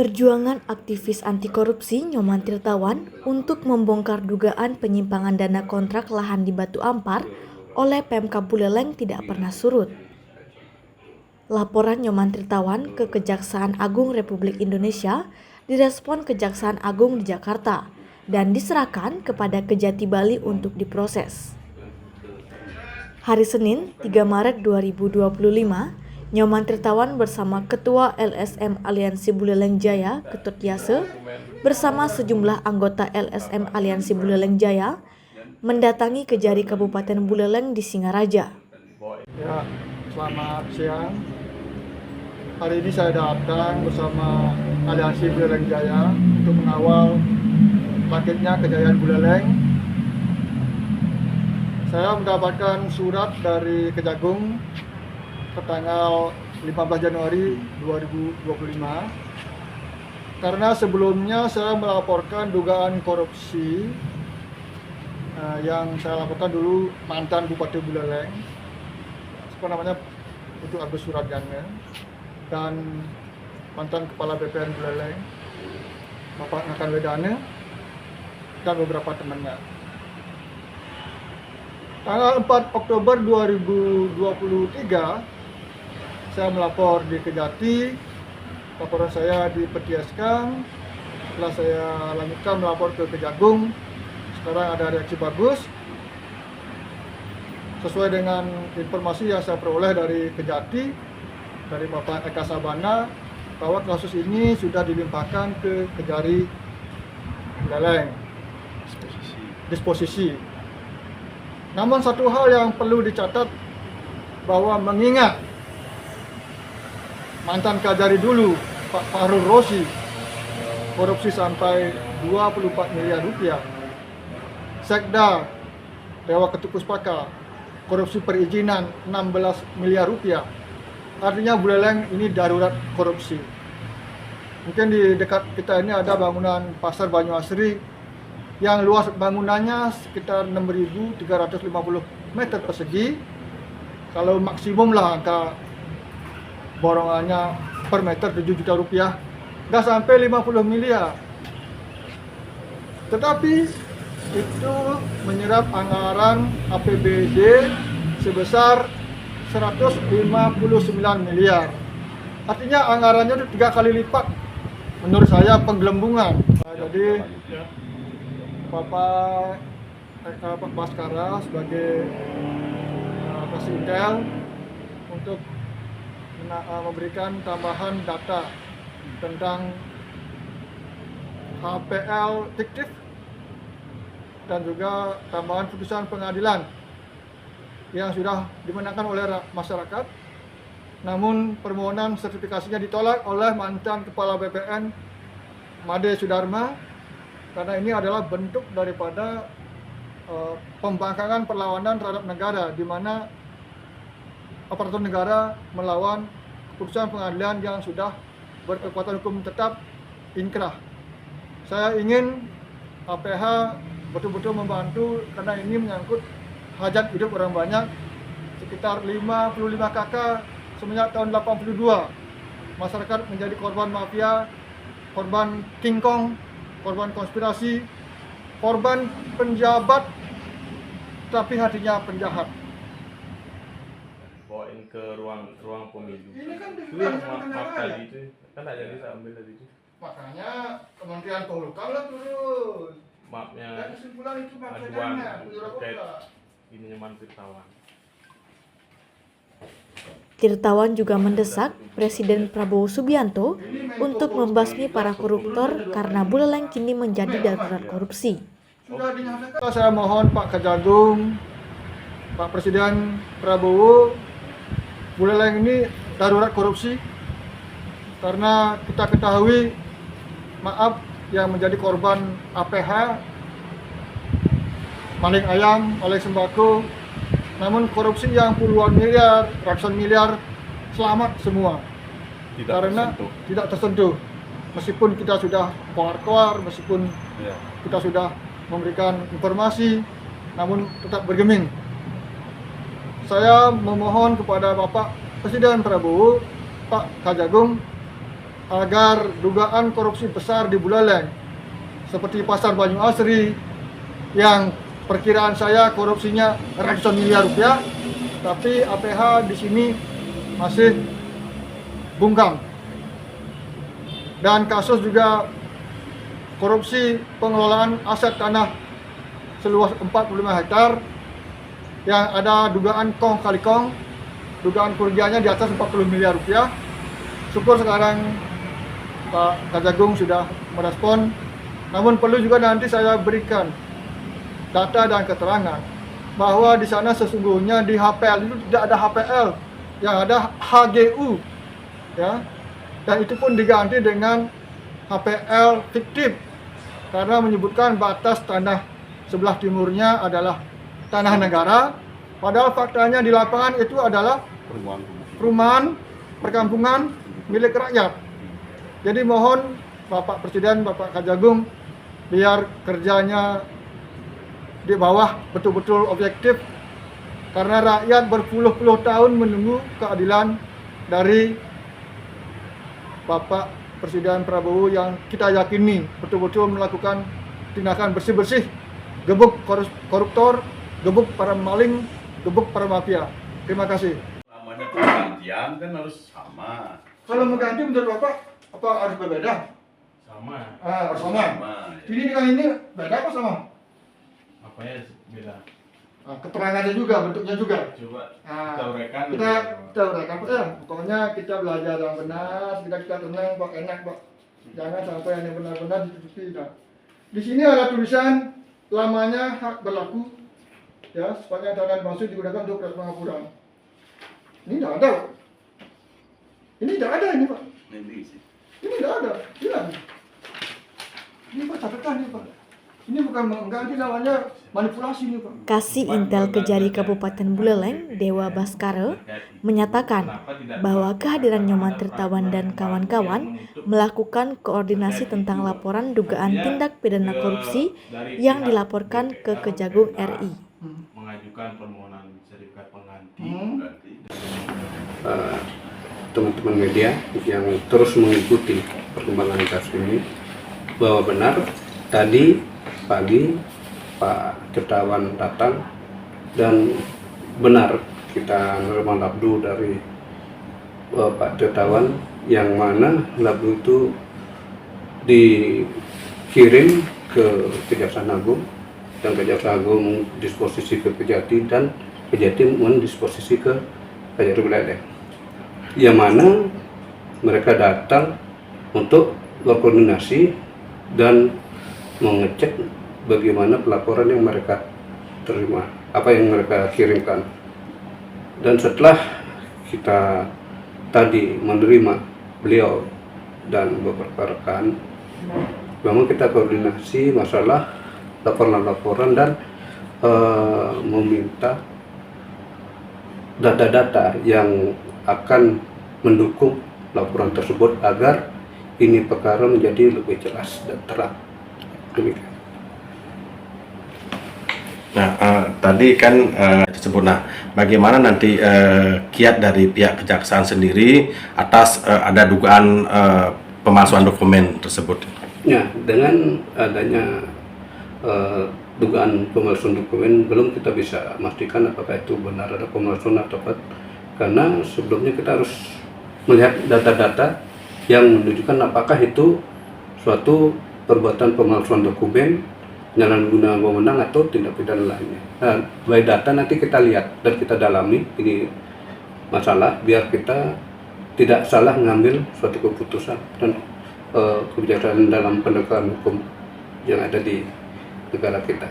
Perjuangan aktivis anti korupsi Nyoman Tirtawan untuk membongkar dugaan penyimpangan dana kontrak lahan di Batu Ampar oleh Pemkab Buleleng tidak pernah surut. Laporan Nyoman Tirtawan ke Kejaksaan Agung Republik Indonesia direspon Kejaksaan Agung di Jakarta dan diserahkan kepada Kejati Bali untuk diproses. Hari Senin, 3 Maret 2025, Nyoman Tirtawan bersama Ketua LSM Aliansi Buleleng Jaya, Ketut Yase, bersama sejumlah anggota LSM Aliansi Buleleng Jaya, mendatangi Kejari Kabupaten Buleleng di Singaraja. Ya, selamat siang. Hari ini saya datang bersama Aliansi Buleleng Jaya untuk mengawal bangkitnya kejayaan Buleleng. Saya mendapatkan surat dari Kejagung tanggal 15 Januari 2025 karena sebelumnya saya melaporkan dugaan korupsi yang saya laporkan dulu mantan Bupati Buleleng untuk Agus Suratjana dan mantan Kepala BPN Buleleng Bapak Nakan Wedana dan beberapa temannya. Tanggal 4 Oktober 2023 saya melapor di Kejati, laporan saya dipetieskan. Setelah saya lanjutkan melapor ke Kejagung, sekarang ada reaksi bagus. Sesuai dengan informasi yang saya peroleh dari Kejati, dari Bapak Eka Sabana, bahwa kasus ini sudah dilimpahkan ke Kejari Buleleng, disposisi. Namun satu hal yang perlu dicatat, bahwa mengingat mantan Kajari dulu, Pak Fahrul Rosi, korupsi sampai 24 miliar rupiah. Sekda Dewa Ketupuspaka, korupsi perizinan 16 miliar rupiah. Artinya Buleleng ini darurat korupsi. Mungkin di dekat kita ini ada bangunan Pasar Banyuasri yang luas bangunannya sekitar 6.350 meter persegi. Kalau maksimum lah angka borongannya per meter 7 juta rupiah, nggak sampai 50 miliar. Tetapi itu menyerap anggaran APBD sebesar 159 miliar. Artinya anggarannya itu 3 kali lipat. Menurut saya penggelembungan. Jadi Bapak Baskara sebagai Intel untuk memberikan tambahan data tentang HPL fiktif dan juga tambahan putusan pengadilan yang sudah dimenangkan oleh masyarakat, namun permohonan sertifikasinya ditolak oleh mantan Kepala BPN Made Sudarma karena ini adalah bentuk daripada pembangkangan perlawanan terhadap negara, di mana aparatur negara melawan keputusan pengadilan yang sudah berkekuatan hukum tetap inkrah. Saya ingin APH betul-betul membantu karena ini menyangkut hajat hidup orang banyak, sekitar 55 kakak semenjak tahun 82. Masyarakat menjadi korban mafia, korban King Kong, korban konspirasi, korban penjabat tapi hatinya penjahat. Bawain ke ruang pemilu. Ini kan itu yang maaf tadi itu kan tak jadi saya ambil tadi itu. Makanya Kementerian Polhukam lah turun. Maafnya Dan kesimpulan itu aduan terkait maksudnya ini Nyoman Tirtawan. Tirtawan juga mendesak Presiden Prabowo Subianto untuk membasmi para koruptor karena Buleleng kini menjadi darurat korupsi. sudah dinyatakan. Saya mohon Pak Kejagung, Pak Presiden Prabowo, Buleleng ini darurat korupsi karena kita ketahui, maaf, yang menjadi korban APH, maling ayam, oleh sembako, namun korupsi yang puluhan miliar, ratusan miliar selamat semua karena tidak tersentuh. Meskipun kita sudah koar-koar, meskipun kita sudah memberikan informasi, namun tetap bergeming. Saya memohon kepada Bapak Presiden Prabowo, Pak Kejagung, agar dugaan korupsi besar di Buleleng seperti Pasar Banyu Asri yang perkiraan saya korupsinya ratusan miliar rupiah, tapi APH di sini masih bungkam. Dan kasus juga korupsi pengelolaan aset tanah seluas 45 hektar yang ada dugaan kong kali kong, dugaan kerugiannya di atas 40 miliar rupiah. Syukur sekarang Pak Kejagung sudah merespon, namun perlu juga nanti saya berikan data dan keterangan bahwa di sana sesungguhnya di HPL itu tidak ada HPL, yang ada HGU, ya, dan itu pun diganti dengan HPL fiktif karena menyebutkan batas tanah sebelah timurnya adalah tanah negara, padahal faktanya di lapangan itu adalah perumahan perkampungan milik rakyat. Jadi mohon Bapak Presiden, Bapak Kejagung, biar kerjanya di bawah betul-betul objektif, karena rakyat berpuluh-puluh tahun menunggu keadilan dari Bapak Presiden Prabowo yang kita yakini betul-betul melakukan tindakan bersih-bersih, gebuk koruptor, gebuk para maling, gebuk para mafia. Terima kasih. Namanya pergantian kan harus sama. Kalau mengganti menurut Bapak, apa harus berbeda? Sama. Harus sama. Sama. Ini dengan ini beda apa sama? Apanya beda? Keterangannya juga, bentuknya juga. Coba Nah, kita uraikan. kita uraikan Pak ya. Pokoknya kita belajar yang benar, kita tenang Pak, enak Pak. Jangan sampai yang benar-benar ditutupi. Nah, di sini ada tulisan lamanya hak berlaku, ya, sepanjang tangan maksud digunakan untuk proses pengapuran. Ini tidak ada Pak. Ini tidak ada ini Pak. Ini sih. Ini tidak ada. Hilang. Ini Pak catatan ini Pak. Ini bukan mengganti, namanya manipulasi ini Pak. Kasih Intel Kejari Kabupaten Buleleng, Dewa Baskara, menyatakan bahwa kehadiran Nyoman Tirtawan dan kawan-kawan melakukan koordinasi tentang laporan dugaan tindak pidana korupsi yang dilaporkan ke Kejagung RI. Mengajukan permohonan sertifikat pengganti. Teman-teman media yang terus mengikuti perkembangan kasus ini, bahwa benar tadi pagi Pak Tirtawan datang dan benar kita menerima labdu dari Pak Tirtawan, yang mana labdu itu dikirim ke Kejaksaan Agung dan Kejaksaan Agung disposisi ke Kejati dan Kejati mendisposisi ke Kejari Buleleng, yang mana mereka datang untuk berkoordinasi dan mengecek bagaimana pelaporan yang mereka terima, apa yang mereka kirimkan. Dan setelah kita tadi menerima beliau dan beberapa rekan, memang kita koordinasi masalah laporan-laporan dan meminta data-data yang akan mendukung laporan tersebut agar ini perkara menjadi lebih jelas dan terang. Demikian. Nah, tadi kan disebut, nah bagaimana nanti kiat dari pihak kejaksaan sendiri atas ada dugaan pemalsuan dokumen tersebut? Ya, dengan adanya dugaan pemalsuan dokumen, belum kita bisa memastikan apakah itu benar ada pemalsuan atau tidak, karena sebelumnya kita harus melihat data-data yang menunjukkan apakah itu suatu perbuatan pemalsuan dokumen, penyalahgunaan wewenang atau tindak pidana lainnya. Nah, by data nanti kita lihat dan kita dalami ini masalah, biar kita tidak salah mengambil suatu keputusan dan kebijakan dalam penegakan hukum yang ada di negara kita.